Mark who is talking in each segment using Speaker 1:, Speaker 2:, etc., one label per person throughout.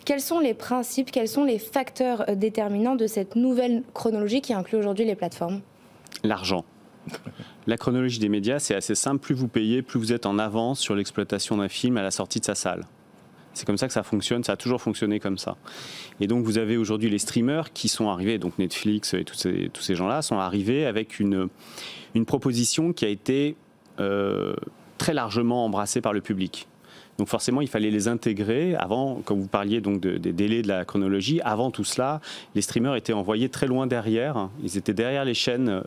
Speaker 1: Quels sont les principes, quels sont les facteurs déterminants de cette nouvelle chronologie qui inclut aujourd'hui les plateformes?
Speaker 2: L'argent. La chronologie des médias, c'est assez simple. Plus vous payez, plus vous êtes en avance sur l'exploitation d'un film à la sortie de sa salle. C'est comme ça que ça fonctionne, ça a toujours fonctionné comme ça. Et donc vous avez aujourd'hui les streamers qui sont arrivés, donc Netflix et tous ces gens-là sont arrivés avec une proposition qui a été très largement embrassée par le public. Donc forcément, il fallait les intégrer avant, quand vous parliez donc des délais de la chronologie, avant tout cela, les streamers étaient envoyés très loin derrière, ils étaient derrière les chaînes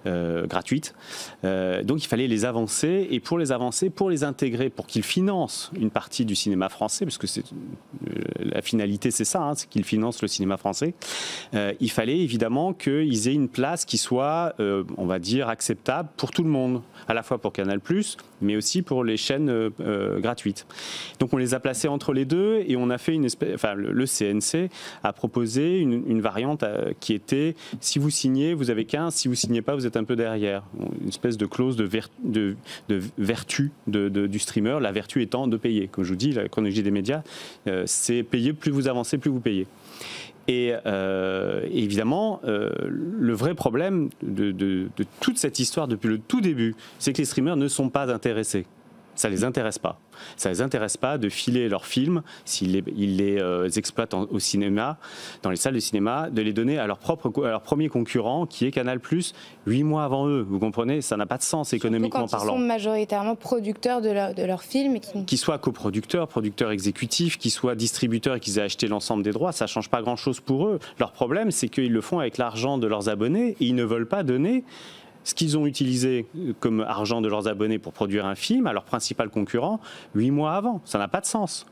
Speaker 2: gratuites, donc il fallait les avancer, et pour les avancer, pour les intégrer, pour qu'ils financent une partie du cinéma français, parce que la finalité c'est ça, c'est qu'ils financent le cinéma français, il fallait évidemment qu'ils aient une place qui soit, on va dire, acceptable pour tout le monde, à la fois pour Canal+, mais aussi pour les chaînes gratuites. Donc on les a placés entre les deux et on a fait une espèce, enfin le CNC a proposé une variante qui était si vous signez, vous avez 15, si vous signez pas, vous êtes un peu derrière. Une espèce de clause de vertu du streamer, la vertu étant de payer. Comme je vous dis, la chronologie des médias, c'est payer, plus vous avancez, plus vous payez. Et évidemment, le vrai problème de toute cette histoire depuis le tout début, c'est que les streamers ne sont pas intéressés. Ça ne les intéresse pas. Ça ne les intéresse pas de filer leurs films, s'ils les exploitent au cinéma, dans les salles de cinéma, de les donner à leur premier concurrent, qui est Canal+, 8 mois avant eux. Vous comprenez? Ça n'a pas de sens économiquement parlant.
Speaker 1: Surtout quand ils sont majoritairement producteurs de leurs films.
Speaker 2: Qu'ils soient coproducteurs, producteurs exécutifs, qu'ils soient distributeurs et qu'ils aient acheté l'ensemble des droits, ça ne change pas grand-chose pour eux. Leur problème, c'est qu'ils le font avec l'argent de leurs abonnés et ils ne veulent pas donner ce qu'ils ont utilisé comme argent de leurs abonnés pour produire un film à leur principal concurrent 8 mois avant. Ça n'a pas de sens.